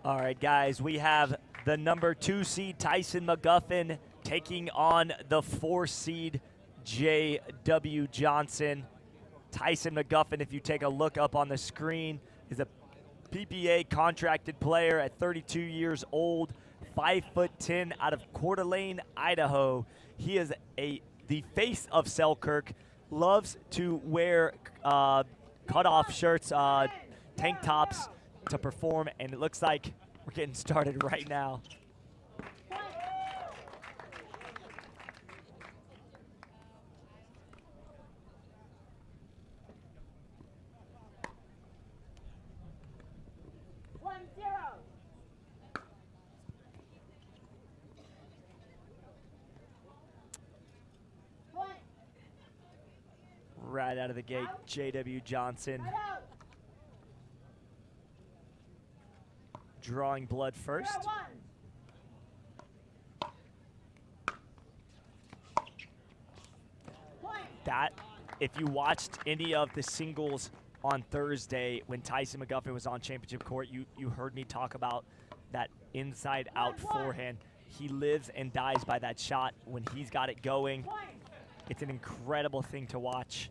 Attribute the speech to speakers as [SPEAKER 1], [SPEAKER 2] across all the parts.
[SPEAKER 1] All right, guys, we have the number 2 seed Tyson Mcguffin taking on the 4 seed J.W. Johnson. Tyson Mcguffin, if you take a look up on the screen, is a PPA contracted player at 32 years old, 5'10", out of Coeur d'Alene, Idaho. He is the face of Selkirk, loves to wear cutoff shirts, tank tops to perform, and it looks like we're getting started right now. Right out of the gate, J.W. Johnson drawing blood first. That, if you watched any of the singles on Thursday when Tyson Mcguffin was on championship court, you heard me talk about that inside-out forehand. He lives and dies by that shot when he's got it going. It's an incredible thing to watch.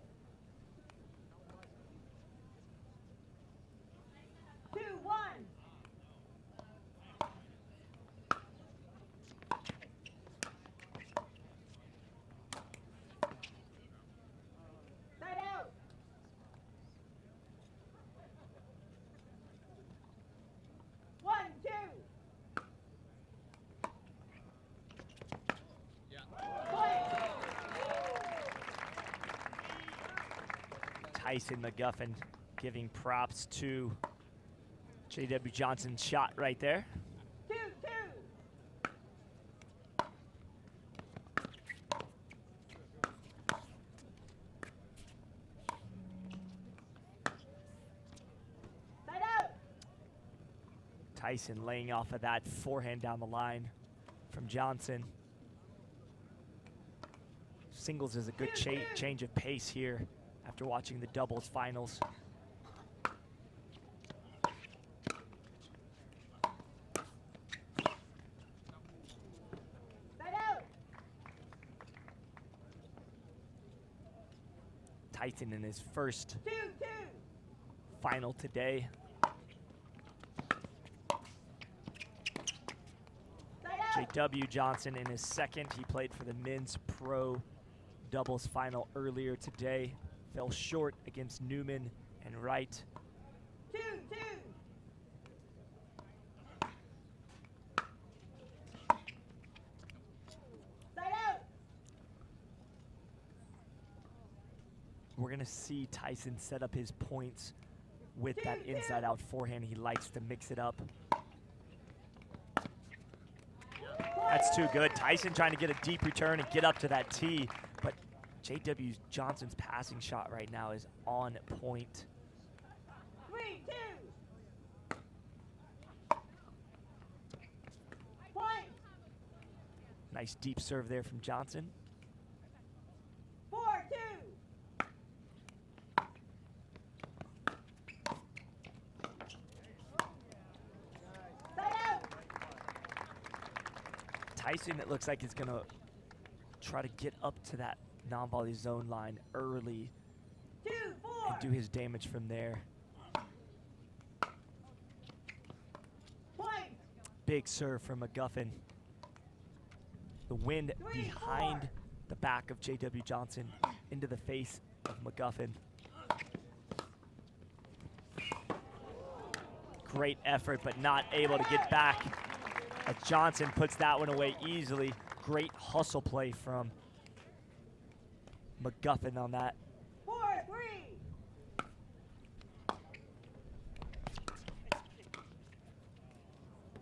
[SPEAKER 1] Tyson Mcguffin giving props to J.W. Johnson's shot right there. 2-2. Tyson laying off of that forehand down the line from Johnson. Singles is a good change of pace here after watching the doubles finals. Tyson in his first final today. J.W. Johnson in his second. He played for the men's pro doubles final earlier today. Fell short against Newman and Wright.
[SPEAKER 2] 2-2.
[SPEAKER 1] We're going to see Tyson set up his points with that inside-out forehand. He likes to mix it up. That's too good. Tyson trying to get a deep return and get up to that tee, but J.W. Johnson's passing shot right now is on point.
[SPEAKER 2] 3-2. Point.
[SPEAKER 1] Nice deep serve there from Johnson.
[SPEAKER 2] 4-2.
[SPEAKER 1] Tyson, it looks like, is going to try to get up to that non-volley zone line early and do his damage from there.
[SPEAKER 2] Point.
[SPEAKER 1] Big serve from Mcguffin. The wind behind the back of J.W. Johnson into the face of Mcguffin. Great effort, but not able to get back as Johnson puts that one away easily. Great hustle play from Mcguffin on that.
[SPEAKER 2] 4-3.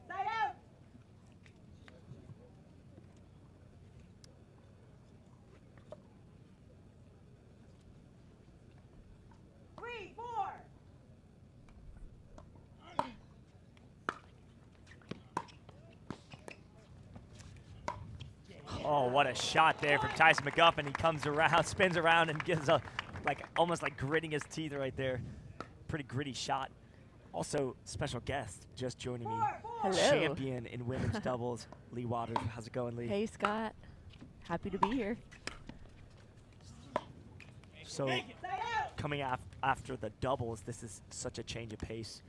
[SPEAKER 2] Side out. 3-4.
[SPEAKER 1] Oh, what a shot there from Tyson Mcguffin. He comes around, spins around, and gives a, almost like gritting his teeth right there. Pretty gritty shot. Also, special guest just joining me.
[SPEAKER 2] Four.
[SPEAKER 3] Hello.
[SPEAKER 1] Champion in women's doubles, Lee Waters. How's it going, Lee?
[SPEAKER 3] Hey, Scott. Happy to be here.
[SPEAKER 1] So,
[SPEAKER 2] Side out.
[SPEAKER 1] coming after the doubles, this is such a change of pace.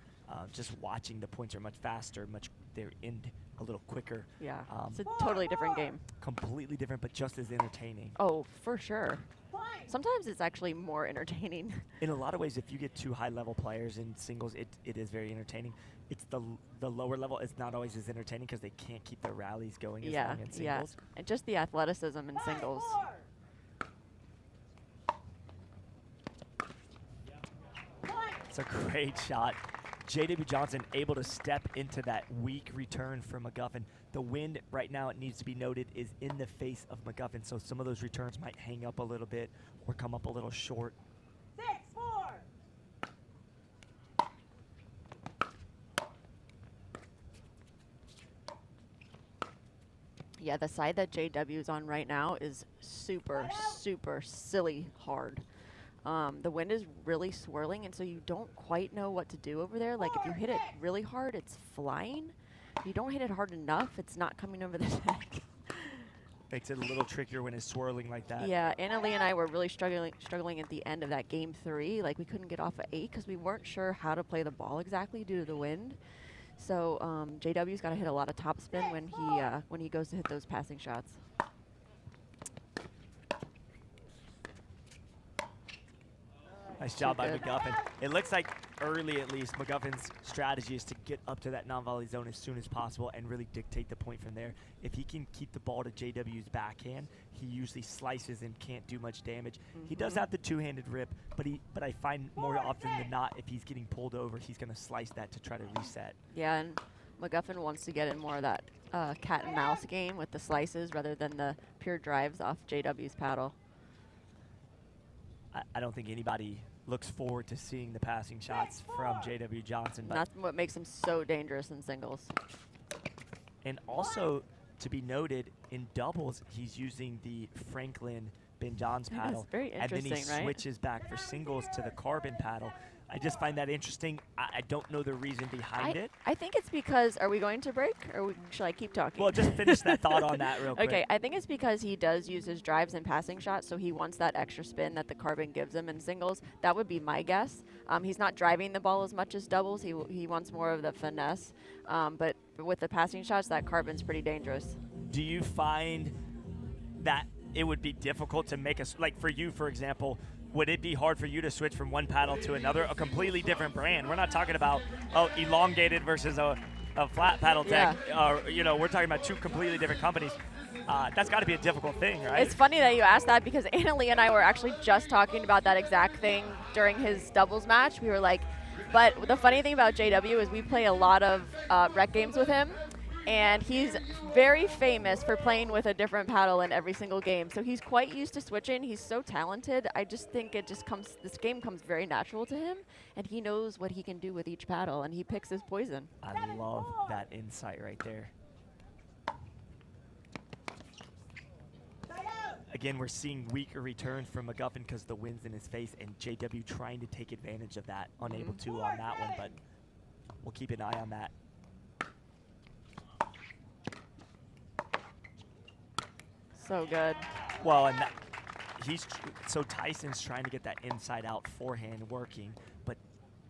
[SPEAKER 1] Just watching, the points are much faster, they're in a little quicker.
[SPEAKER 3] Yeah,
[SPEAKER 1] Um,
[SPEAKER 3] it's a totally different game.
[SPEAKER 1] Completely different, but just as entertaining.
[SPEAKER 3] Oh, for sure.
[SPEAKER 2] Point.
[SPEAKER 3] Sometimes it's actually more entertaining.
[SPEAKER 1] In a lot of ways, if you get two high-level players in singles, it is very entertaining. It's the lower level is not always as entertaining because they can't keep their rallies going as
[SPEAKER 3] Yeah,
[SPEAKER 1] long in
[SPEAKER 3] yeah.
[SPEAKER 1] singles.
[SPEAKER 3] And just the athleticism in singles.
[SPEAKER 1] It's a great shot. J.W. Johnson able to step into that weak return for McGuffin. The wind right now, it needs to be noted, is in the face of McGuffin, so some of those returns might hang up a little bit or come up a little short.
[SPEAKER 2] 6-4.
[SPEAKER 3] Yeah, the side that JW is on right now is super, super silly hard. The wind is really swirling, and so you don't quite know what to do over there. Like, if you hit it really hard, it's flying. If you don't hit it hard enough, it's not coming over the net.
[SPEAKER 1] Makes it a little trickier when it's swirling like that.
[SPEAKER 3] Yeah, Anna Lee and I were really struggling at the end of that game 3. Like, we couldn't get off at 8 because we weren't sure how to play the ball exactly due to the wind. So JW's got to hit a lot of topspin when he goes to hit those passing shots.
[SPEAKER 1] Nice job by
[SPEAKER 3] good.
[SPEAKER 1] McGuffin. It looks like early, at least, McGuffin's strategy is to get up to that non-volley zone as soon as possible and really dictate the point from there. If he can keep the ball to JW's backhand, he usually slices and can't do much damage. He does have the two-handed rip, but I find more often than not, if he's getting pulled over, he's going to slice that to try to reset.
[SPEAKER 3] Yeah, and McGuffin wants to get in more of that cat and mouse game with the slices rather than the pure drives off JW's paddle.
[SPEAKER 1] I don't think anybody looks forward to seeing the passing shots from J.W. Johnson.
[SPEAKER 3] And
[SPEAKER 1] But
[SPEAKER 3] that's what makes him so dangerous in singles.
[SPEAKER 1] and also, to be noted, in doubles, he's using the Franklin Ben Johns
[SPEAKER 3] That is
[SPEAKER 1] paddle.
[SPEAKER 3] very
[SPEAKER 1] And then he
[SPEAKER 3] interesting, right?
[SPEAKER 1] switches back for singles to the carbon paddle. I just find that interesting. I don't know the reason behind it.
[SPEAKER 3] I think it's because, are we going to break, or should I keep talking?
[SPEAKER 1] Well, just finish that thought on that real quick.
[SPEAKER 3] Okay, I think it's because he does use his drives and passing shots, so he wants that extra spin that the carbon gives him in singles. That would be my guess. He's not driving the ball as much as doubles. He wants more of the finesse. But with the passing shots, that carbon's pretty dangerous.
[SPEAKER 1] Do you find that it would be difficult to make us, like for you, for example, would it be hard for you to switch from one paddle to another, a completely different brand? We're not talking about elongated versus a flat paddle tech. We're talking about two completely different companies. That's got to be a difficult thing, right?
[SPEAKER 3] It's funny that you asked that because Anna Lee and I were actually just talking about that exact thing during his doubles match. We were like, but the funny thing about JW is we play a lot of rec games with him, and he's very famous for playing with a different paddle in every single game. So he's quite used to switching. He's so talented. I just think this game comes very natural to him, and he knows what he can do with each paddle, and he picks his poison.
[SPEAKER 1] I love that insight right there. Again, we're seeing weaker returns from McGuffin because the wind's in his face, and JW trying to take advantage of that, unable to on that one, but we'll keep an eye on that.
[SPEAKER 3] So good.
[SPEAKER 1] Well, and so Tyson's trying to get that inside out forehand working, but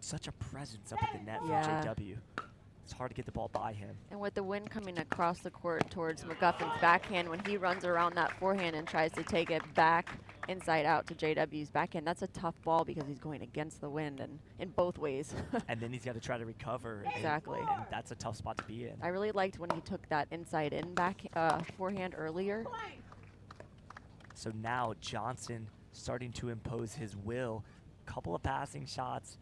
[SPEAKER 1] such a presence up at the net
[SPEAKER 3] Yeah.
[SPEAKER 1] from JW. It's hard to get the ball by him.
[SPEAKER 3] And with the wind coming across the court towards McGuffin's backhand, when he runs around that forehand and tries to take it back inside out to JW's backhand, that's a tough ball because he's going against the wind and in both ways.
[SPEAKER 1] And then he's got to try to recover.
[SPEAKER 3] Exactly.
[SPEAKER 1] And that's a tough spot to be in.
[SPEAKER 3] I really liked when he took that inside in back forehand earlier.
[SPEAKER 1] So now Johnson starting to impose his will. Couple of passing shots,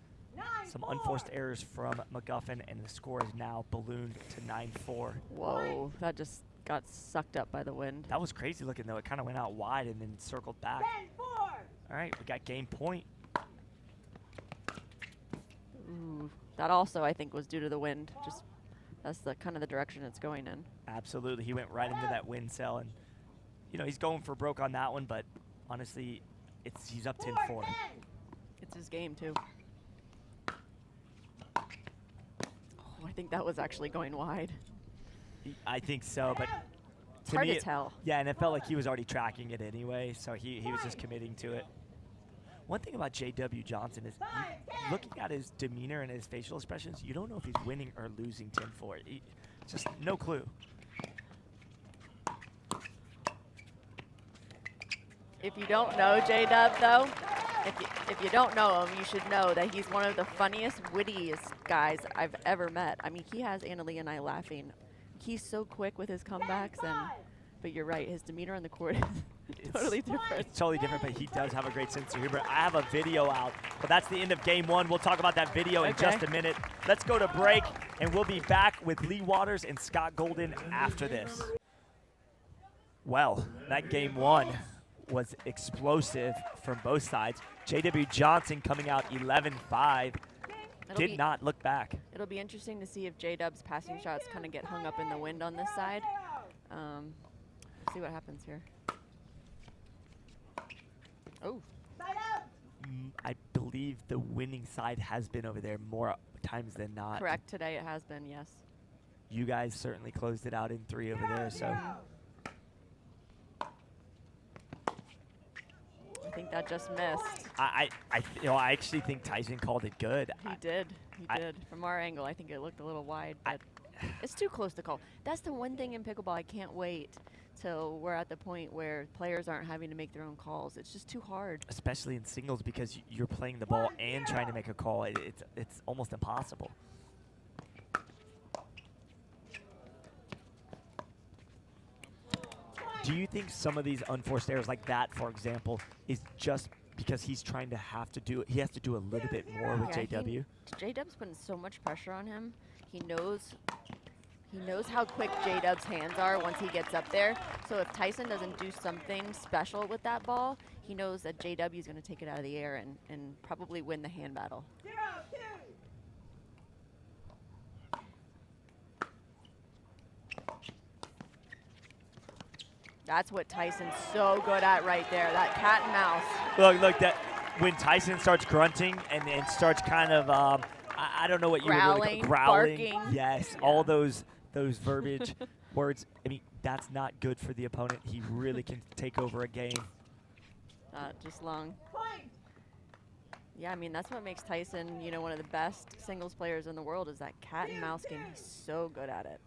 [SPEAKER 1] some unforced errors from McGuffin, and the score is now ballooned to 9-4.
[SPEAKER 3] Whoa, that just got sucked up by the wind.
[SPEAKER 1] That was crazy looking, though. It kind of went out wide and then circled back.
[SPEAKER 2] 10-4.
[SPEAKER 1] All right, we got game point.
[SPEAKER 3] Ooh, that also, I think, was due to the wind. Just that's the kind of the direction it's going in.
[SPEAKER 1] Absolutely. He went right into that wind cell, and, he's going for broke on that one, but honestly, he's up 10-4.
[SPEAKER 3] It's his game, too. Oh, I think that was actually going wide.
[SPEAKER 1] I think so, but
[SPEAKER 3] It's hard to tell.
[SPEAKER 1] Yeah, and it felt like he was already tracking it anyway, so he was just committing to it. One thing about J.W. Johnson is looking at his demeanor and his facial expressions, you don't know if he's winning or losing 10-4. Just no clue.
[SPEAKER 3] If you don't know J-Dub, though, if you don't know him, you should know that he's one of the funniest, wittiest guys I've ever met. I mean, he has Annalie and I laughing. He's so quick with his comebacks, but you're right, his demeanor on the court is totally different.
[SPEAKER 1] It's totally different, but he does have a great sense of humor. I have a video out, but that's the end of game one. We'll talk about that video in just a minute. Let's go to break, and we'll be back with Lee Waters and Scott Golden after this. Well, that game one was explosive from both sides. J.W. Johnson coming out 11-5. Did not look back.
[SPEAKER 3] It'll be interesting to see if J-Dub's passing shots kind of get hung up in the wind on this side. See what happens here. Oh.
[SPEAKER 1] I believe the winning side has been over there more times than not.
[SPEAKER 3] Correct. Today it has been, yes.
[SPEAKER 1] You guys certainly closed it out in 3 over there, so.
[SPEAKER 3] I think that just missed.
[SPEAKER 1] I actually think Tyson called it good.
[SPEAKER 3] He did. He did. From our angle, I think it looked a little wide, but it's too close to call. That's the one thing in pickleball I can't wait till we're at the point where players aren't having to make their own calls. It's just too hard.
[SPEAKER 1] Especially in singles because you're playing the ball and trying to make a call. It's almost impossible. Do you think some of these unforced errors like that, for example, is just because he's trying to have to do it? He has to do a little bit more with JW?
[SPEAKER 3] J-Dub's putting so much pressure on him. He knows how quick J-Dub's hands are once he gets up there. So if Tyson doesn't do something special with that ball, he knows that J.W. is going to take it out of the air and probably win the hand battle.
[SPEAKER 2] 0-2.
[SPEAKER 3] That's what Tyson's so good at right there, that cat and mouse.
[SPEAKER 1] Look, that when Tyson starts grunting and starts kind of, I don't know what you would really call growling.
[SPEAKER 3] Barking.
[SPEAKER 1] Yes, all those verbiage words. I mean, that's not good for the opponent. He really can take over a game.
[SPEAKER 3] Just long. Yeah, I mean, that's what makes Tyson, one of the best singles players in the world is that cat and mouse game. He's so good at it.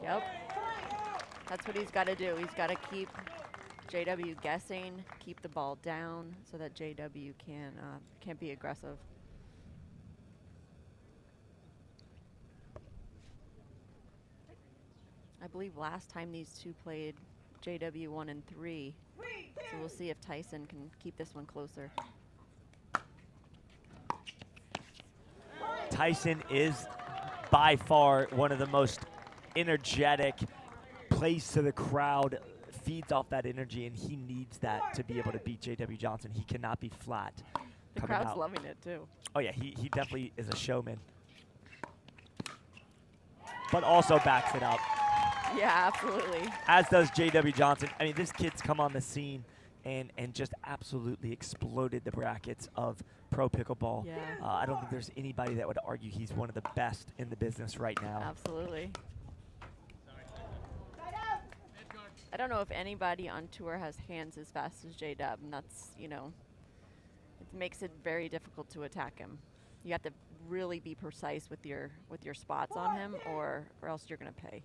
[SPEAKER 3] Yep. That's what he's got to do. He's got to keep JW guessing, keep the ball down so that JW can't be aggressive. I believe last time these two played, JW won in 3. So we'll see if Tyson can keep this one closer.
[SPEAKER 1] Tyson is by far one of the most energetic, plays to the crowd, feeds off that energy, and he needs that to be able to beat J.W. Johnson. He cannot be flat.
[SPEAKER 3] The crowd's loving it, too.
[SPEAKER 1] Oh, yeah, he definitely is a showman. But also backs it up.
[SPEAKER 3] Yeah, absolutely.
[SPEAKER 1] As does J.W. Johnson. I mean, this kid's come on the scene and just absolutely exploded the brackets of pro pickleball.
[SPEAKER 3] Yeah.
[SPEAKER 1] I don't think there's anybody that would argue he's one of the best in the business right now.
[SPEAKER 3] Absolutely. I don't know if anybody on tour has hands as fast as J-Dub, and that's, it makes it very difficult to attack him. You have to really be precise with your spots on him, or else you're going to pay.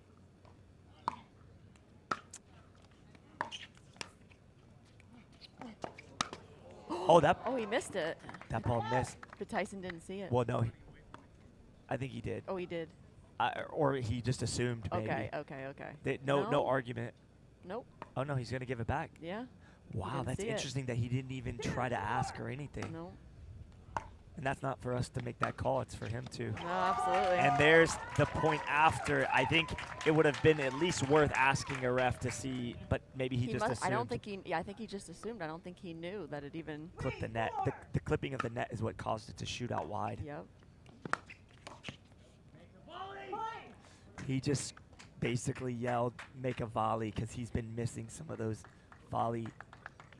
[SPEAKER 3] Oh, he missed it.
[SPEAKER 1] That ball missed.
[SPEAKER 3] But Tyson didn't see it.
[SPEAKER 1] Well, no, I think he did.
[SPEAKER 3] Oh, he did.
[SPEAKER 1] Or he just assumed.
[SPEAKER 3] Okay.
[SPEAKER 1] No argument.
[SPEAKER 3] Nope.
[SPEAKER 1] Oh no, he's gonna give it back.
[SPEAKER 3] Yeah.
[SPEAKER 1] Wow, that's interesting that he didn't even try to ask or anything.
[SPEAKER 3] No.
[SPEAKER 1] And that's not for us to make that call. It's for him to.
[SPEAKER 3] No, absolutely.
[SPEAKER 1] And there's the point after. I think it would have been at least worth asking a ref to see, but maybe he just assumed.
[SPEAKER 3] I don't think he. Yeah, I think he just assumed. I don't think he knew that it even
[SPEAKER 1] clipped the net. The clipping of the net is what caused it to shoot out wide.
[SPEAKER 3] Yep.
[SPEAKER 1] He just basically yelled, make a volley, because he's been missing some of those volley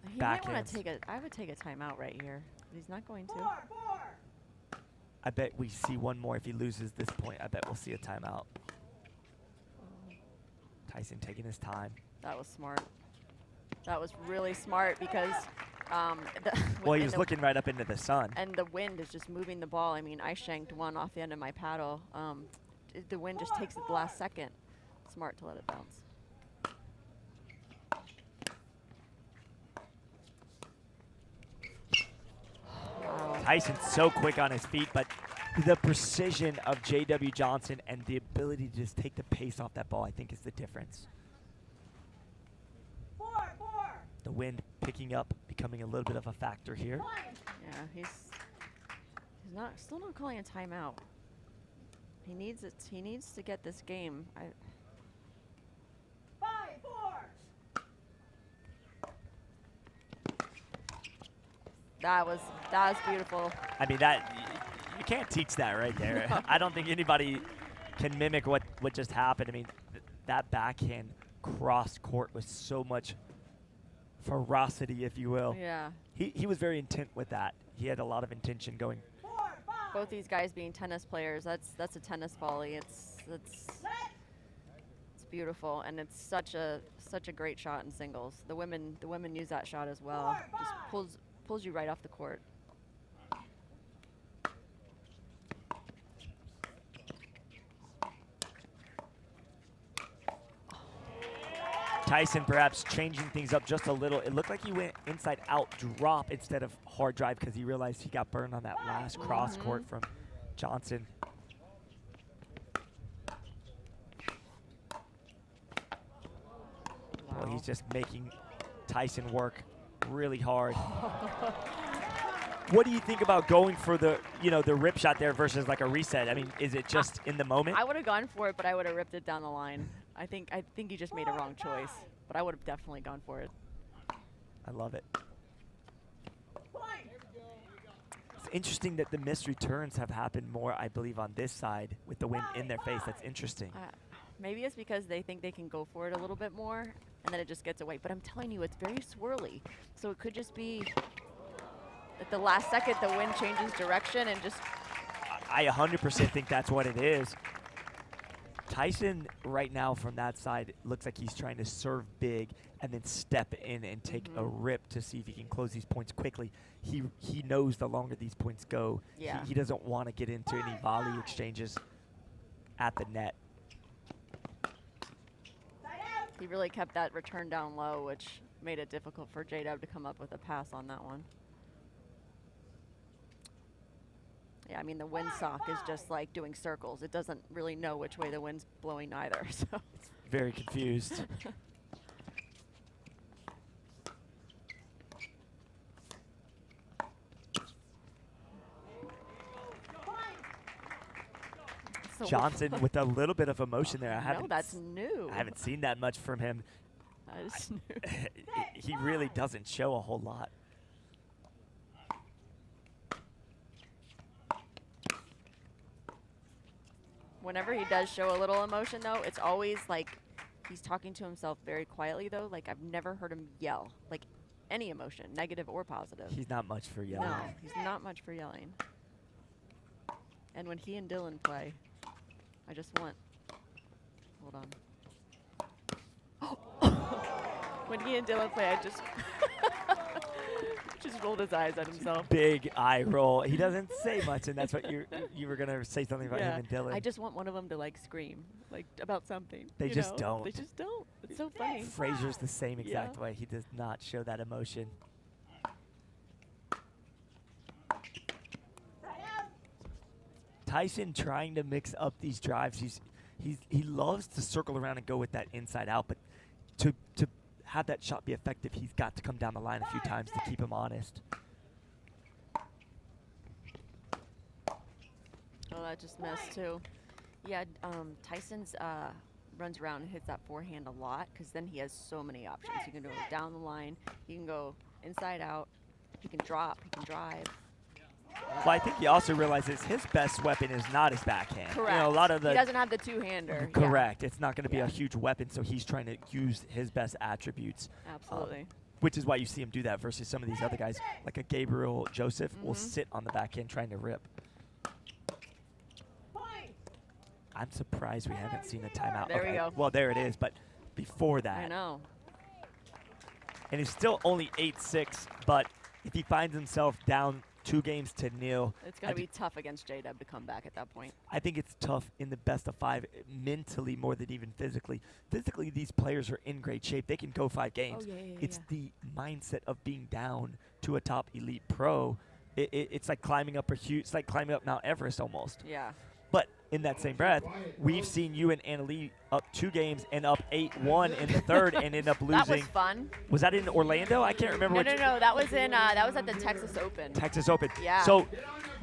[SPEAKER 3] He might want
[SPEAKER 1] backhands.
[SPEAKER 3] to take a. I would take a timeout right here. But he's not going to.
[SPEAKER 2] 4, 4.
[SPEAKER 1] I bet we see one more. If he loses this point, I bet we'll see a timeout. Tyson taking his time.
[SPEAKER 3] That was smart. That was really smart because.
[SPEAKER 1] Well, he was looking right up into the sun.
[SPEAKER 3] And the wind is just moving the ball. I mean, I shanked one off the end of my paddle. The wind just takes it the last second. Smart to let it bounce. Wow.
[SPEAKER 1] Tyson's so quick on his feet, but the precision of J.W. Johnson and the ability to just take the pace off that ball, I think, is the difference.
[SPEAKER 2] 4, 4.
[SPEAKER 1] The wind picking up, becoming a little bit of a factor here.
[SPEAKER 2] 1.
[SPEAKER 3] Yeah, he's still not calling a timeout. He needs it. He needs to get this game.
[SPEAKER 2] 5, 4.
[SPEAKER 3] That was beautiful.
[SPEAKER 1] I mean, you can't teach that right there.
[SPEAKER 3] No.
[SPEAKER 1] I don't think anybody can mimic what just happened. I mean, that backhand cross court was so much ferocity, if you will.
[SPEAKER 3] Yeah.
[SPEAKER 1] He was very intent with that. He had a lot of intention going.
[SPEAKER 2] 4, 5.
[SPEAKER 3] Both these guys being tennis players, that's a tennis volley. It's beautiful, and it's such a great shot in singles. The women use that shot as well. Just pulls you right off the court.
[SPEAKER 1] Tyson perhaps changing things up just a little. It looked like he went inside out drop instead of hard drive because he realized he got burned on that last cross court from Johnson. Well, he's just making Tyson work really hard. What do you think about going for the rip shot there versus like a reset? I mean, is it just in the moment?
[SPEAKER 3] I would have gone for it, but I would have ripped it down the line. I think you just made a wrong choice, but I would have definitely gone for it.
[SPEAKER 1] I love it. It's interesting that the missed returns have happened more, I believe, on this side with the wind in their face. That's interesting.
[SPEAKER 3] Maybe it's because they think they can go for it a little bit more, and then it just gets away. But I'm telling you, it's very swirly. So it could just be at the last second the wind changes direction and just...
[SPEAKER 1] I 100% think that's what it is. Tyson right now from that side looks like he's trying to serve big and then step in and take a rip to see if he can close these points quickly. He knows the longer these points go, he doesn't want to get into any volley exchanges at the net.
[SPEAKER 3] He really kept that return down low, which made it difficult for J-Dub to come up with a pass on that one. Yeah, I mean, the windsock is just like doing circles. It doesn't really know which way the wind's blowing either. So
[SPEAKER 1] it's very confused.
[SPEAKER 3] So
[SPEAKER 1] Johnson with a little bit of emotion there.
[SPEAKER 3] No, that's new.
[SPEAKER 1] I haven't seen that much from him.
[SPEAKER 3] That is new.
[SPEAKER 1] He really doesn't show a whole lot.
[SPEAKER 3] Whenever he does show a little emotion, though, it's always like he's talking to himself very quietly, though. Like, I've never heard him yell, like any emotion, negative or positive.
[SPEAKER 1] He's not much for yelling.
[SPEAKER 3] No, he's not much for yelling. And when he and Dylan play, I just want, hold on. When he and Dylan play, I just just rolled his eyes at himself.
[SPEAKER 1] Big eye roll. He doesn't say much, and that's what you were gonna say something about him and Dylan.
[SPEAKER 3] I just want one of them to like scream, like about something.
[SPEAKER 1] They just don't.
[SPEAKER 3] They just don't. It's so funny.
[SPEAKER 1] Fraser's the same exact way. He does not show that emotion. Tyson trying to mix up these drives. He loves to circle around and go with that inside out, but to have that shot be effective, he's got to come down the line a few times to keep him honest.
[SPEAKER 3] Oh, that just missed too. Yeah, Tyson's runs around and hits that forehand a lot because then he has so many options. He can go down the line, he can go inside out, he can drop, he can drive.
[SPEAKER 1] Well, I think he also realizes his best weapon is not his backhand.
[SPEAKER 3] Correct.
[SPEAKER 1] You know, a lot of the
[SPEAKER 3] he doesn't have the two-hander.
[SPEAKER 1] correct. It's not going to be
[SPEAKER 3] Yeah.
[SPEAKER 1] a huge weapon, so he's trying to use his best attributes.
[SPEAKER 3] Absolutely.
[SPEAKER 1] Which is why you see him do that versus some of these other guys, like a Gabriel Joseph will sit on the backhand trying to rip. I'm surprised we haven't seen a timeout.
[SPEAKER 3] There we go.
[SPEAKER 1] Well, there it is, but before that.
[SPEAKER 3] I know.
[SPEAKER 1] And he's still only 8-6, but if he finds himself down 2-0,
[SPEAKER 3] It's going to be tough against J-Dub to come back at that point.
[SPEAKER 1] I think it's tough in the best of 5, mentally more than even physically. Physically, these players are in great shape. They can go 5 games. It's the mindset of being down to a top elite pro. It's like climbing up it's like climbing up Mount Everest almost.
[SPEAKER 3] Yeah.
[SPEAKER 1] But in that same breath, we've seen you and Annalie up 2 games and up 8-1 in the third and end up losing.
[SPEAKER 3] That was fun.
[SPEAKER 1] Was that in Orlando? I can't remember.
[SPEAKER 3] No. That was in. That was at the Texas Open.
[SPEAKER 1] Texas Open.
[SPEAKER 3] Yeah.
[SPEAKER 1] So,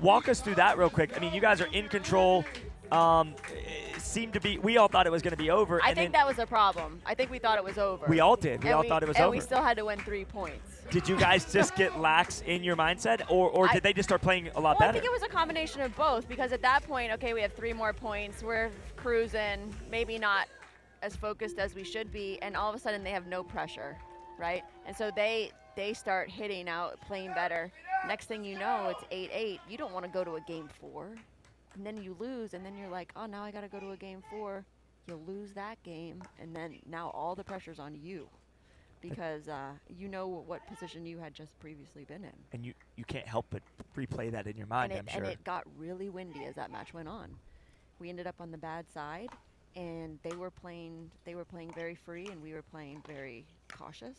[SPEAKER 1] walk us through that real quick. I mean, you guys are in control. It seemed to be. We all thought it was going to be over.
[SPEAKER 3] I think that was a problem. I think we thought it was over.
[SPEAKER 1] We all did. We all thought it was over.
[SPEAKER 3] And we still had to win 3 points.
[SPEAKER 1] Did you guys just get lax in your mindset, or did they just start playing a lot better?
[SPEAKER 3] I think it was a combination of both, because at that point, okay, we have 3 more points. We're cruising, maybe not as focused as we should be, and all of a sudden they have no pressure, right? And so they start hitting out, playing better. Next thing you know, it's 8-8. You don't want to go to a game 4, and then you lose, and then you're like, oh, now I got to go to a game 4. You'll lose that game, and then now all the pressure's on you, because you know what position you had just previously been in.
[SPEAKER 1] And you can't help but replay that in your mind, I'm sure.
[SPEAKER 3] And it got really windy as that match went on. We ended up on the bad side, and they were playing very free, and we were playing very cautious,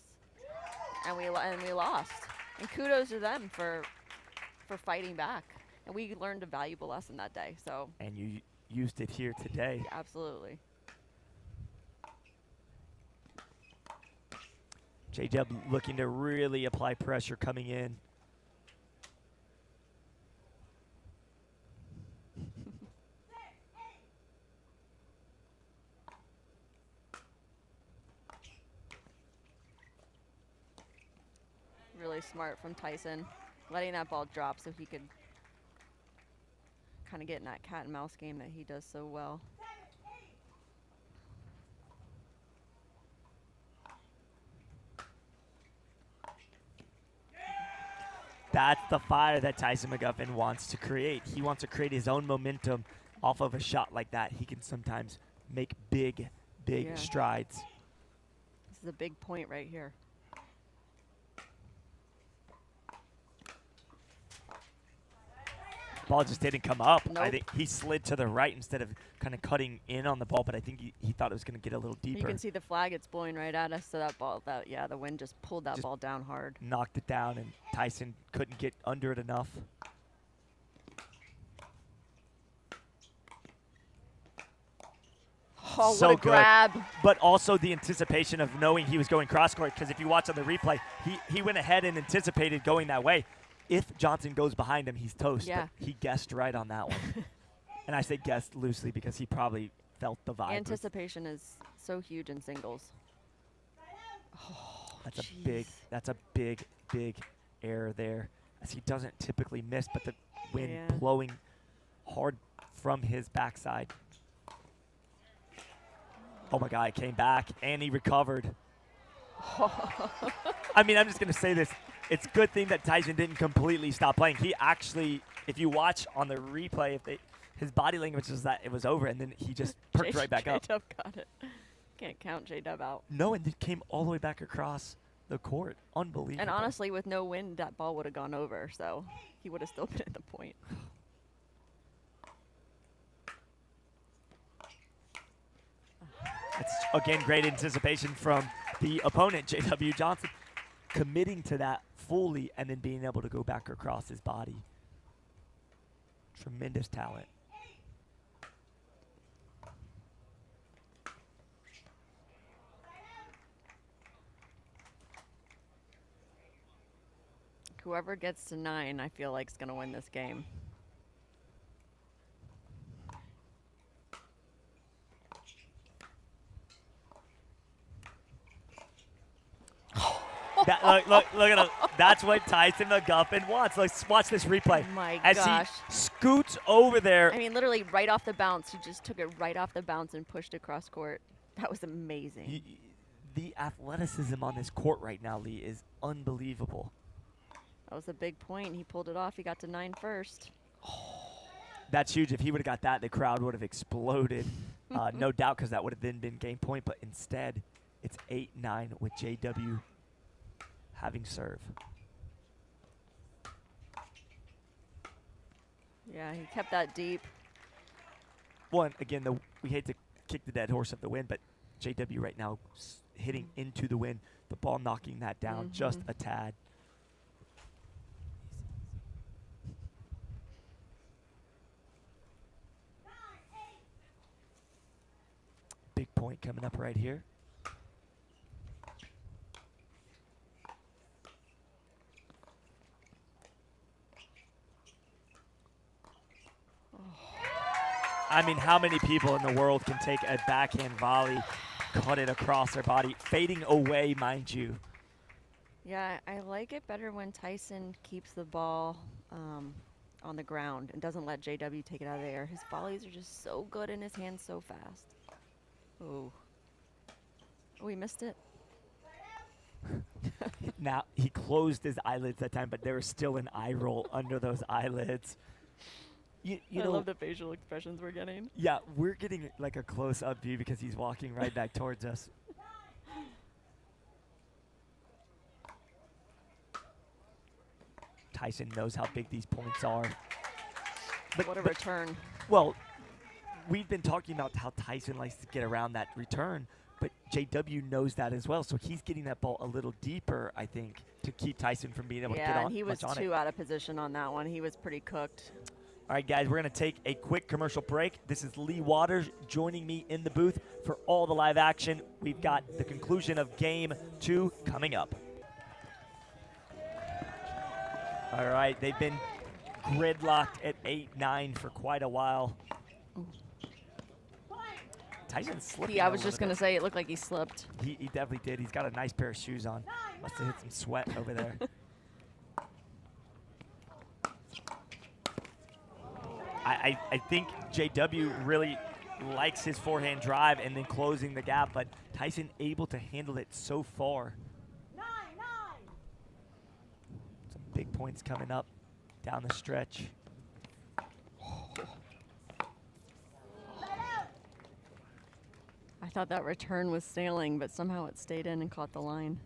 [SPEAKER 3] and we lost. And kudos to them for fighting back. And we learned a valuable lesson that day. So.
[SPEAKER 1] And you used it here today.
[SPEAKER 3] Absolutely.
[SPEAKER 1] J-Dub looking to really apply pressure coming in.
[SPEAKER 3] Really smart from Tyson, letting that ball drop so he could kind of get in that cat and mouse game that he does so well.
[SPEAKER 1] That's the fire that Tyson Mcguffin wants to create. He wants to create his own momentum off of a shot like that. He can sometimes make big strides.
[SPEAKER 3] This is a big point right here.
[SPEAKER 1] Ball just didn't come up.
[SPEAKER 3] Nope.
[SPEAKER 1] I think he slid to the right instead of kind of cutting in on the ball, but I think he thought it was going to get a little deeper.
[SPEAKER 3] You can see the flag, it's blowing right at us, so that ball, the wind just pulled that ball down hard.
[SPEAKER 1] Knocked it down, and Tyson couldn't get under it enough.
[SPEAKER 3] Oh,
[SPEAKER 1] So
[SPEAKER 3] what a
[SPEAKER 1] good.
[SPEAKER 3] grab.
[SPEAKER 1] But also the anticipation of knowing he was going cross-court, because if you watch on the replay, he went ahead and anticipated going that way. If Johnson goes behind him, he's toast.
[SPEAKER 3] Yeah.
[SPEAKER 1] But he guessed right on that one. And I say guessed loosely because he probably felt the vibe.
[SPEAKER 3] Anticipation is so huge in singles. Oh,
[SPEAKER 1] That's a big error there, as he doesn't typically miss, but the wind
[SPEAKER 3] Yeah.
[SPEAKER 1] blowing hard from his backside. Oh my God, it came back and he recovered. I mean, I'm just going to say this. It's a good thing that Tyson didn't completely stop playing. He actually, if you watch on the replay, his body language was that it was over, and then he just perked right back up.
[SPEAKER 3] J-Dub got it. Can't count J-Dub out.
[SPEAKER 1] No, and it came all the way back across the court. Unbelievable.
[SPEAKER 3] And honestly, with no wind, that ball would have gone over, so he would have still been at the point.
[SPEAKER 1] It's, again, great anticipation from the opponent, J.W. Johnson, committing to that fully and then being able to go back across his body. Tremendous talent.
[SPEAKER 3] Whoever gets to 9, I feel like is going to win this game.
[SPEAKER 1] Look at him. That's what Tyson Mcguffin wants. Let's watch this replay.
[SPEAKER 3] Oh my
[SPEAKER 1] As
[SPEAKER 3] gosh.
[SPEAKER 1] he scoots over there.
[SPEAKER 3] I mean, literally right off the bounce. He just took it right off the bounce and pushed it cross court. That was amazing.
[SPEAKER 1] The athleticism on this court right now, Lee, is unbelievable.
[SPEAKER 3] That was a big point. He pulled it off. He got to 9 first.
[SPEAKER 1] That's huge. If he would have got that, the crowd would have exploded. No doubt, because that would have then been game point. But instead, it's 8-9 with JW having serve.
[SPEAKER 3] Yeah, he kept that deep.
[SPEAKER 1] One, again, we hate to kick the dead horse of the win, but JW right now hitting into the wind, the ball knocking that down just a tad. Big point coming up right here. I mean, how many people in the world can take a backhand volley, cut it across their body, fading away, mind you?
[SPEAKER 3] Yeah, I like it better when Tyson keeps the ball on the ground and doesn't let JW take it out of the air. His volleys are just so good in his hands so fast. Oh. Oh, we missed it.
[SPEAKER 1] Now, he closed his eyelids that time, but there was still an eye roll under those eyelids. You
[SPEAKER 3] I
[SPEAKER 1] know,
[SPEAKER 3] love the facial expressions we're getting.
[SPEAKER 1] yeah, we're getting like a close-up view because he's walking right back towards us. Tyson knows how big these points are.
[SPEAKER 3] What a return.
[SPEAKER 1] Well, we've been talking about how Tyson likes to get around that return, but JW knows that as well. So he's getting that ball a little deeper, I think, to keep Tyson from being able to get on.
[SPEAKER 3] Yeah, and he was
[SPEAKER 1] much on
[SPEAKER 3] too
[SPEAKER 1] it.
[SPEAKER 3] out of position on that one. He was pretty cooked.
[SPEAKER 1] All right, guys, we're going to take a quick commercial break. This is Lee Waters joining me in the booth for all the live action. We've got the conclusion of Game 2 coming up. All right, they've been gridlocked at 8-9 for quite a while. Tyson's slipping.
[SPEAKER 3] Yeah, I
[SPEAKER 1] a
[SPEAKER 3] was just
[SPEAKER 1] little
[SPEAKER 3] going to say it looked like he slipped.
[SPEAKER 1] bit. He definitely did. He's got a nice pair of shoes on. Must have hit some sweat over there. I think JW really likes his forehand drive and then closing the gap, but Tyson able to handle it so far.
[SPEAKER 2] 9-9.
[SPEAKER 1] Some big points coming up down the stretch.
[SPEAKER 3] I thought that return was sailing, but somehow it stayed in and caught the line.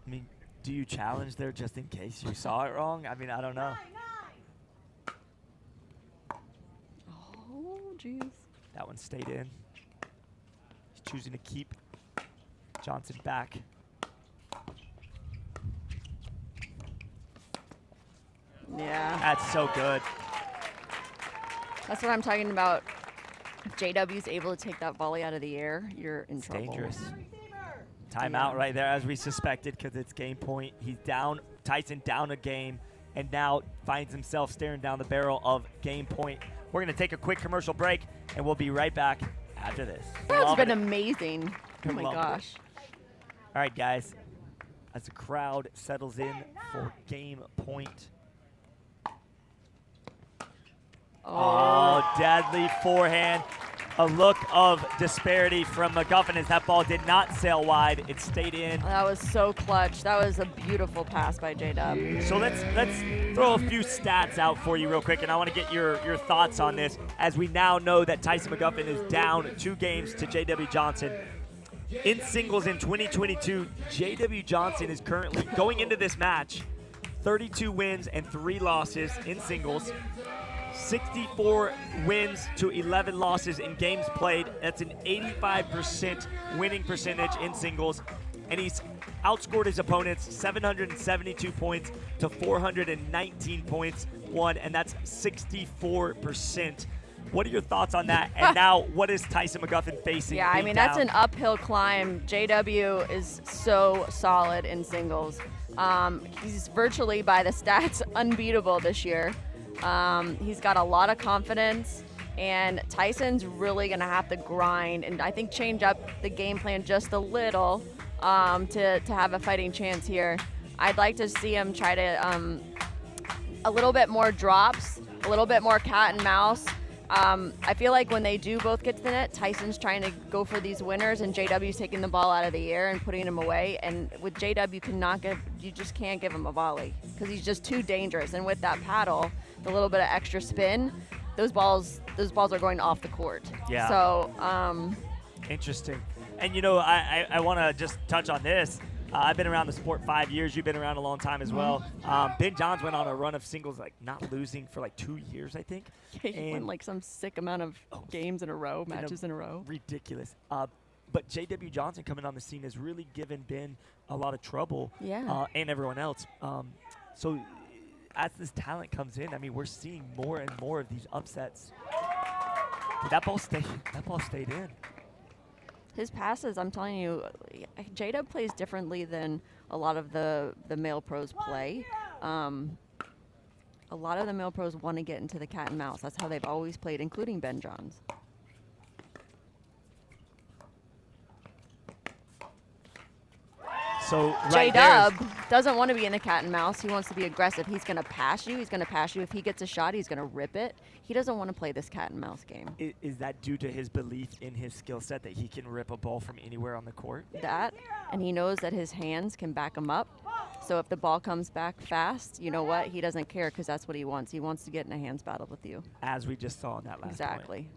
[SPEAKER 1] I mean, do you challenge there just in case you saw it wrong? I mean, I don't know.
[SPEAKER 2] 9-9.
[SPEAKER 3] Oh, jeez.
[SPEAKER 1] That one stayed in. He's choosing to keep Johnson back.
[SPEAKER 3] Yeah.
[SPEAKER 1] That's so good.
[SPEAKER 3] That's what I'm talking about. If JW's able to take that volley out of the air, you're in
[SPEAKER 1] It's
[SPEAKER 3] trouble.
[SPEAKER 1] dangerous.
[SPEAKER 2] Receiver.
[SPEAKER 1] Timeout right there, as we suspected, because it's game point. He's down, Tyson down a game, and now finds himself staring down the barrel of game point. We're going to take a quick commercial break, and we'll be right back after this.
[SPEAKER 3] That's
[SPEAKER 1] Loving
[SPEAKER 3] been
[SPEAKER 1] it.
[SPEAKER 3] amazing. Oh my
[SPEAKER 1] Loving it.
[SPEAKER 3] gosh.
[SPEAKER 1] All right, guys, as the crowd settles in for game point. Oh, deadly forehand. A look of disparity from Mcguffin as that ball did not sail wide. It stayed in.
[SPEAKER 3] That was so clutch. That was a beautiful pass by J-Dub.
[SPEAKER 1] So let's throw a few stats out for you real quick, and I want to get your thoughts on this as we now know that Tyson Mcguffin is down 2 games to J.W. Johnson. In singles in 2022, J.W. Johnson is currently going into this match 32 wins and 3 losses in singles. 64 wins to 11 losses in games played. That's an 85% winning percentage in singles. And he's outscored his opponents 772 points to 419 points won, and that's 64%. What are your thoughts on that? And now, what is Tyson Mcguffin facing?
[SPEAKER 3] Yeah, I
[SPEAKER 1] being
[SPEAKER 3] mean, that's
[SPEAKER 1] down?
[SPEAKER 3] an uphill climb. JW is so solid in singles. He's virtually, by the stats, unbeatable this year. He's got a lot of confidence, and Tyson's really going to have to grind and I think change up the game plan just a little to have a fighting chance here. I'd like to see him try to a little bit more drops, a little bit more cat and mouse. I feel like when they do both get to the net, Tyson's trying to go for these winners, and JW's taking the ball out of the air and putting him away. And with JW, you just can't give him a volley because he's just too dangerous. And with that paddle, the little bit of extra spin, those balls are going off the court.
[SPEAKER 1] Yeah.
[SPEAKER 3] So.
[SPEAKER 1] Interesting. And, you know, I want to just touch on this. I've been around the sport 5 years. You've been around a long time as well. Ben Johns went on a run of singles, like not losing for like 2 years, I think.
[SPEAKER 3] He won like some sick amount of games in a row, matches in a row.
[SPEAKER 1] Ridiculous. But J.W. Johnson coming on the scene has really given Ben a lot of trouble.
[SPEAKER 3] Yeah.
[SPEAKER 1] And everyone else. So as this talent comes in, I mean, we're seeing more and more of these upsets. That ball stayed in.
[SPEAKER 3] His passes, I'm telling you, J-Dub plays differently than a lot of the male pros play. A lot of the male pros want to get into the cat and mouse. That's how they've always played, including Ben Johns.
[SPEAKER 1] So right
[SPEAKER 3] J-Dub doesn't want to be in the cat and mouse. He wants to be aggressive. He's going to pass you. He's going to pass you. If he gets a shot, he's going to rip it. He doesn't want to play this cat and mouse game.
[SPEAKER 1] Is that due to his belief in his skill set that he can rip a ball from anywhere on the court?
[SPEAKER 3] That, and he knows that his hands can back him up. So if the ball comes back fast, you know what? He doesn't care because that's what he wants. He wants to get in a hands battle with you.
[SPEAKER 1] As we just saw in that last
[SPEAKER 3] Exactly.
[SPEAKER 1] point.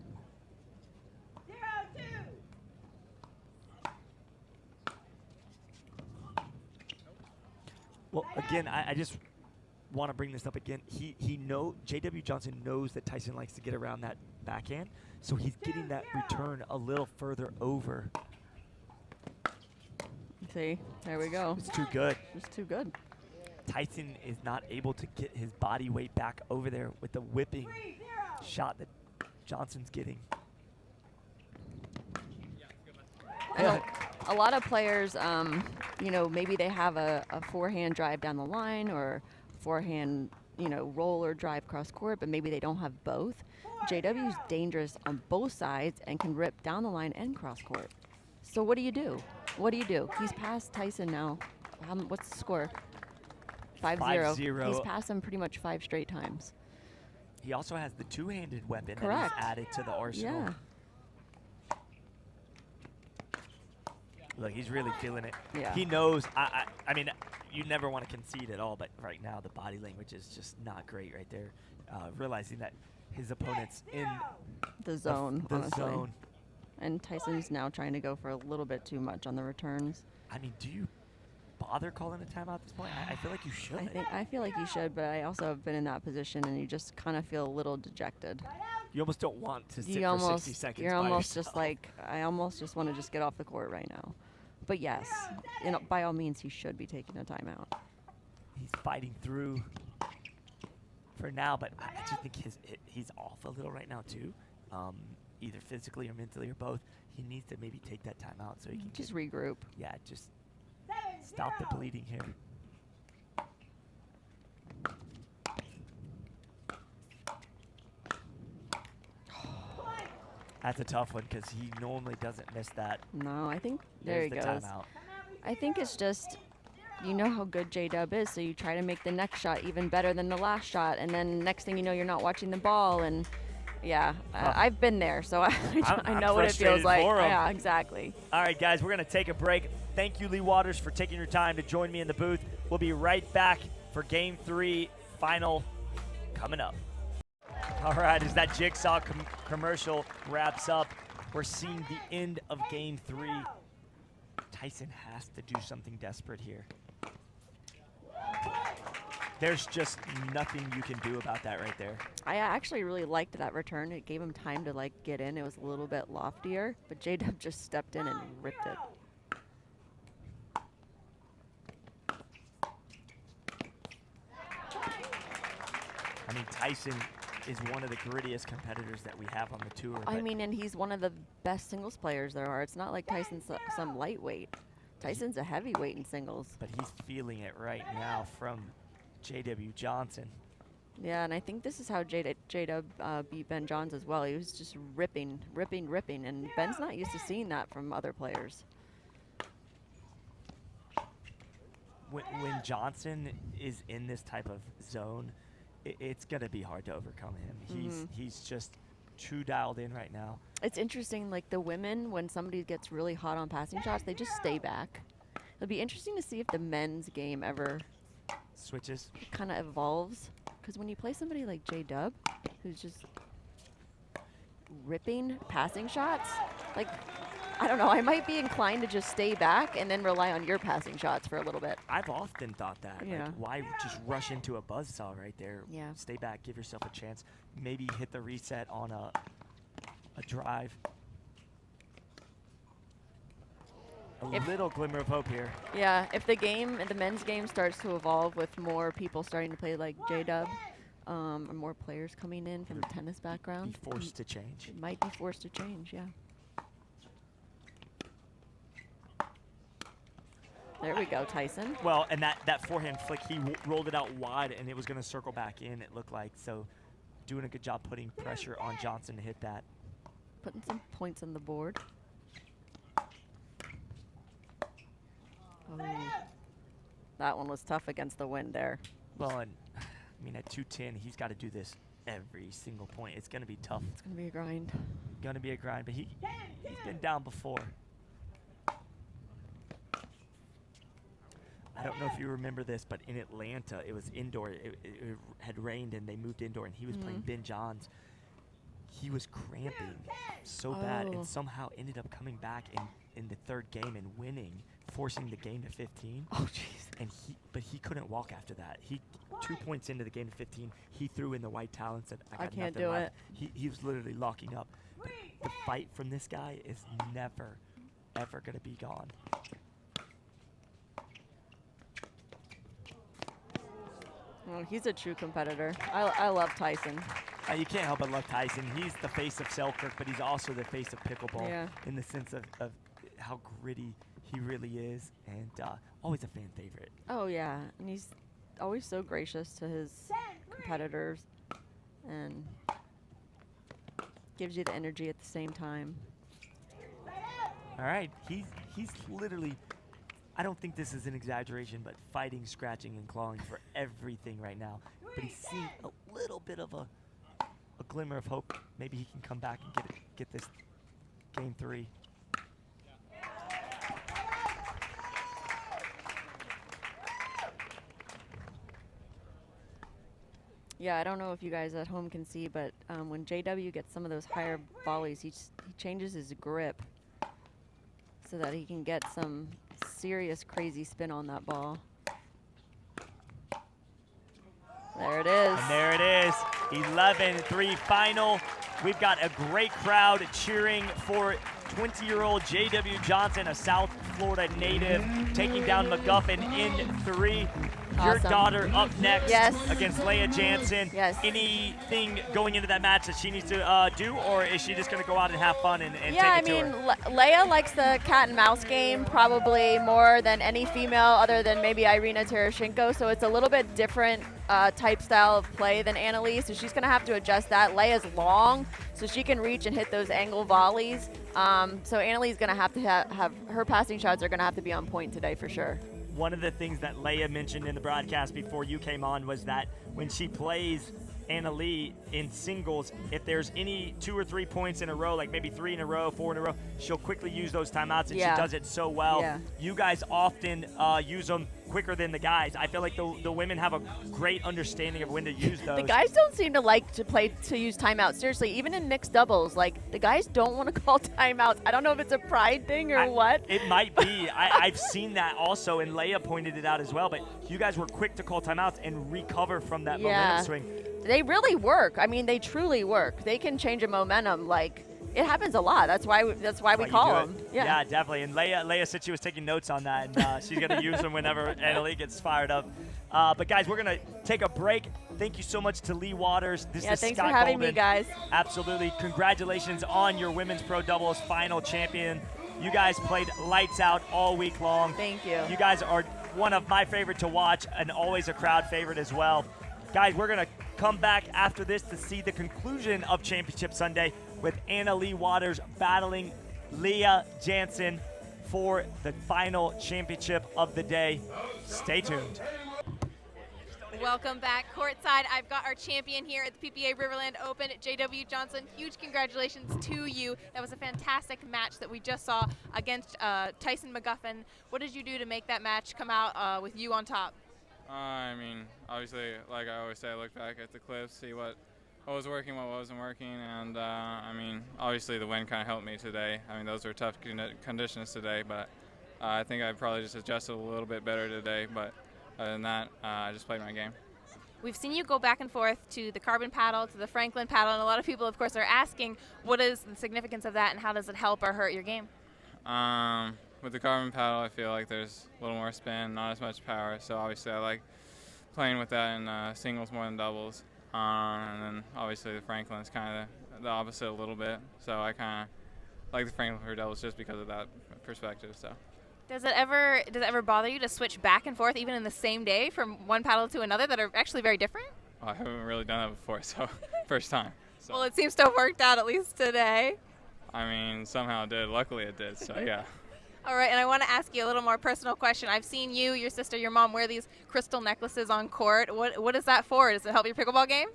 [SPEAKER 1] Well, again, I just want to bring this up again. J.W. Johnson knows that Tyson likes to get around that backhand, so he's getting that return a little further over.
[SPEAKER 3] See, there we go.
[SPEAKER 1] It's too good.
[SPEAKER 3] It's too good.
[SPEAKER 1] Tyson is not able to get his body weight back over there with the whipping shot that Johnson's getting.
[SPEAKER 3] A lot of players, you know, maybe they have a forehand drive down the line or forehand, you know, roll or drive cross court, but maybe they don't have both. JW's dangerous on both sides and can rip down the line and cross court. So what do you do? What do you do? He's passed Tyson now. What's the score? 5-0. He's passed him pretty much 5 straight times.
[SPEAKER 1] He also has the two-handed weapon
[SPEAKER 3] Correct.
[SPEAKER 1] that he's added to the arsenal.
[SPEAKER 3] Yeah.
[SPEAKER 1] Look, he's really feeling it.
[SPEAKER 3] Yeah.
[SPEAKER 1] He knows. I mean, you never want to concede at all, but right now the body language is just not great right there. Realizing that his opponent's in
[SPEAKER 3] the zone,
[SPEAKER 1] the
[SPEAKER 3] honestly.
[SPEAKER 1] zone.
[SPEAKER 3] And Tyson's now trying to go for a little bit too much on the returns.
[SPEAKER 1] I mean, do you bother calling a timeout at this point? I feel like you should.
[SPEAKER 3] I feel like you should, but I also have been in that position, and you just kind of feel a little dejected.
[SPEAKER 1] You almost don't want to sit for 60 seconds.
[SPEAKER 3] You're almost
[SPEAKER 1] yourself.
[SPEAKER 3] just like, I almost just want to just get off the court right now. But yes, you know, by all means, he should be taking a timeout.
[SPEAKER 1] He's fighting through for now, but I just think he's off a little right now too, either physically or mentally or both. He needs to maybe take that timeout so he can
[SPEAKER 3] just regroup.
[SPEAKER 1] Yeah, just stop the bleeding here. That's a tough one because he normally doesn't miss that.
[SPEAKER 3] No, I think there he goes.
[SPEAKER 1] Timeout.
[SPEAKER 3] I think it's just, you know how good J-Dub is, so you try to make the next shot even better than the last shot, and then next thing you know, you're not watching the ball, and yeah, I've been there, so I know what it feels like. Yeah, exactly.
[SPEAKER 1] All right, guys, we're going to take a break. Thank you, Lee Waters, for taking your time to join me in the booth. We'll be right back for Game 3 final coming up. All right, as that Jigsaw commercial wraps up, we're seeing the end of Game 3. Tyson has to do something desperate here. There's just nothing you can do about that right there.
[SPEAKER 3] I actually really liked that return. It gave him time to like get in. It was a little bit loftier, but J-Dub just stepped in and ripped it.
[SPEAKER 1] I mean, Tyson is one of the grittiest competitors that we have on the tour.
[SPEAKER 3] I mean, and he's one of the best singles players there are. It's not like Tyson's some lightweight. Tyson's a heavyweight in singles.
[SPEAKER 1] But he's feeling it right now from J.W. Johnson.
[SPEAKER 3] Yeah, and I think this is how J-Dub beat Ben Johns as well. He was just ripping, and Ben's not used to seeing that from other players.
[SPEAKER 1] when Johnson is in this type of zone, it's going to be hard to overcome him. He's just too dialed in right now.
[SPEAKER 3] It's interesting, like the women, when somebody gets really hot on passing shots, they just stay back. It'll be interesting to see if the men's game ever
[SPEAKER 1] switches,
[SPEAKER 3] kind of evolves. Because when you play somebody like J-Dub, who's just ripping passing shots, like, I don't know, I might be inclined to just stay back and then rely on your passing shots for a little bit.
[SPEAKER 1] I've often thought that.
[SPEAKER 3] Yeah.
[SPEAKER 1] Like, why just rush into a buzzsaw right there?
[SPEAKER 3] Yeah.
[SPEAKER 1] Stay back, give yourself a chance. Maybe hit the reset on a drive. A little glimmer of hope here.
[SPEAKER 3] Yeah, if the men's game starts to evolve with more people starting to play like J-Dub, and more players coming in from a tennis background.
[SPEAKER 1] Be forced to change.
[SPEAKER 3] It might be forced to change, yeah. There we go, Tyson.
[SPEAKER 1] Well, and that forehand flick, he rolled it out wide, and it was going to circle back in, it looked like. So doing a good job putting pressure on Johnson to hit that.
[SPEAKER 3] Putting some points on the board. Oh, that one was tough against the wind there.
[SPEAKER 1] Well, and I mean, at 210, he's got to do this every single point. It's going to be tough.
[SPEAKER 3] It's going to be a grind.
[SPEAKER 1] Going to be a grind, but he's been down before. I don't know if you remember this, but in Atlanta, it was indoor. It had rained, and they moved indoor, and he was playing Ben Johns. He was cramping so bad, and somehow ended up coming back in the third game and winning, forcing the game to 15.
[SPEAKER 3] Oh, jeez.
[SPEAKER 1] And but he couldn't walk after that. 2 points into the game to 15, he threw in the white towel and said, I
[SPEAKER 3] can't
[SPEAKER 1] nothing
[SPEAKER 3] do
[SPEAKER 1] left.
[SPEAKER 3] it.
[SPEAKER 1] He was literally locking up. But the fight from this guy is never, ever going to be gone.
[SPEAKER 3] Oh, he's a true competitor. I love Tyson.
[SPEAKER 1] You can't help but love Tyson. He's the face of Selkirk, but he's also the face of pickleball in the sense of how gritty he really is, and always a fan favorite.
[SPEAKER 3] Oh, yeah. And he's always so gracious to his competitors and gives you the energy at the same time.
[SPEAKER 1] All right. He's literally, I don't think this is an exaggeration, but fighting, scratching, and clawing for everything right now. But he's seen a little bit of a glimmer of hope. Maybe he can come back and get this game 3.
[SPEAKER 3] Yeah, I don't know if you guys at home can see, but when JW gets some of those higher volleys, he changes his grip so that he can get some serious crazy spin on that ball. There it is.
[SPEAKER 1] And there it is. 11-3 final. We've got a great crowd cheering for 20-year-old J.W. Johnson, a South Florida native, taking down Mcguffin in 3. Your
[SPEAKER 3] Awesome.
[SPEAKER 1] daughter up next
[SPEAKER 3] Yes.
[SPEAKER 1] against Leah Jansen.
[SPEAKER 3] Yes.
[SPEAKER 1] Anything going into that match that she needs to do, or is she just going to go out and have fun and
[SPEAKER 3] Yeah, I
[SPEAKER 1] take it to
[SPEAKER 3] mean,
[SPEAKER 1] her?
[SPEAKER 3] Leah likes the cat and mouse game probably more than any female other than maybe Irina Tereshchenko, so it's a little bit different type style of play than Annalise, so she's going to have to adjust that. Leia's long, so she can reach and hit those angle volleys. So Annalise is going to have her passing shots are going to have to be on point today for sure.
[SPEAKER 1] One of the things that Leah mentioned in the broadcast before you came on was that when she plays Anna Lee in singles, if there's any 2 or 3 points in a row, like maybe 3 in a row, 4 in a row, she'll quickly use those timeouts, and she does it so well.
[SPEAKER 3] Yeah.
[SPEAKER 1] You guys often use them quicker than the guys. I feel like the women have a great understanding of when to use those.
[SPEAKER 3] The guys don't seem to like to use timeouts. Seriously, even in mixed doubles, like the guys don't want to call timeouts. I don't know if it's a pride thing or what.
[SPEAKER 1] It might be. I've seen that also, and Leah pointed it out as well. But you guys were quick to call timeouts and recover from that momentum swing.
[SPEAKER 3] They really work. I mean, they truly work. They can change a momentum. Like, it happens a lot. That's why we call them.
[SPEAKER 1] Yeah, definitely. And Leah said she was taking notes on that, and she's going to use them whenever Annalie gets fired up. But guys, we're going to take a break. Thank you so much to Lee Waters. This is
[SPEAKER 3] thanks
[SPEAKER 1] Scott
[SPEAKER 3] for having
[SPEAKER 1] Golden.
[SPEAKER 3] me, guys.
[SPEAKER 1] Absolutely. Congratulations on your Women's Pro Doubles final champion. You guys played lights out all week long.
[SPEAKER 3] Thank you.
[SPEAKER 1] You guys are one of my favorite to watch, and always a crowd favorite as well. Guys, we're going to come back after this to see the conclusion of Championship Sunday with Anna Lee Waters battling Leah Jansen for the final championship of the day. Stay tuned.
[SPEAKER 4] Welcome back courtside. I've got our champion here at the PPA Riverland Open, JW Johnson. Huge congratulations to you. That was a fantastic match that we just saw against Tyson Mcguffin. What did you do to make that match come out with you on top?
[SPEAKER 5] I mean, obviously, like I always say, I look back at the clips, see what was working, what wasn't working, and I mean, obviously the wind kind of helped me today. I mean, those were tough conditions today, but I think I probably just adjusted a little bit better today, but other than that, I just played my game.
[SPEAKER 4] We've seen you go back and forth to the carbon paddle, to the Franklin paddle, and a lot of people, of course, are asking what is the significance of that and how does it help or hurt your game?
[SPEAKER 5] With the carbon paddle, I feel like there's a little more spin, not as much power, so obviously I like playing with that in singles more than doubles. And then obviously the Franklin's kind of the opposite a little bit, so I kind of like the Franklin for doubles just because of that perspective. So.
[SPEAKER 4] Does it ever bother you to switch back and forth even in the same day from one paddle to another that are actually very different?
[SPEAKER 5] Well, I haven't really done that before, so first time. So.
[SPEAKER 4] Well, it seems to have worked out at least today.
[SPEAKER 5] I mean, somehow it did. Luckily it did, so yeah.
[SPEAKER 4] All right, and I want to ask you a little more personal question. I've seen you, your sister, your mom wear these crystal necklaces on court. What is that for? Does it help your pickleball game?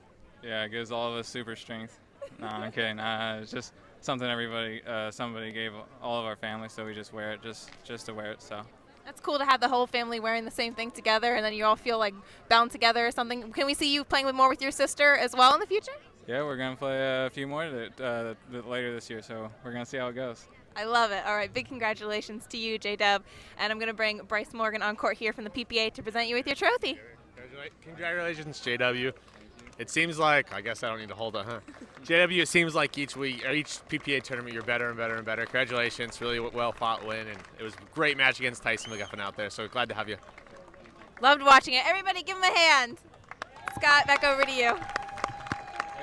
[SPEAKER 5] Yeah, it gives all of us super strength. No, I'm kidding. It's just something somebody gave all of our family, so we just wear it just to wear it. So.
[SPEAKER 4] That's cool to have the whole family wearing the same thing together, and then you all feel like bound together or something. Can we see you playing more with your sister as well in the future?
[SPEAKER 5] Yeah, we're gonna play a few more later this year, so we're gonna see how it goes.
[SPEAKER 4] I love it. All right, big congratulations to you, J-Dub. And I'm going to bring Bryce Morgan on court here from the PPA to present you with your trophy.
[SPEAKER 6] Congratulations, JW. It seems like, I guess I don't need to hold it, huh? JW, it seems like each week, or each PPA tournament, you're better and better and better. Congratulations, really well fought win, and it was a great match against Tyson Mcguffin out there, so glad to have you.
[SPEAKER 4] Loved watching it. Everybody give him a hand. Scott, back over to you.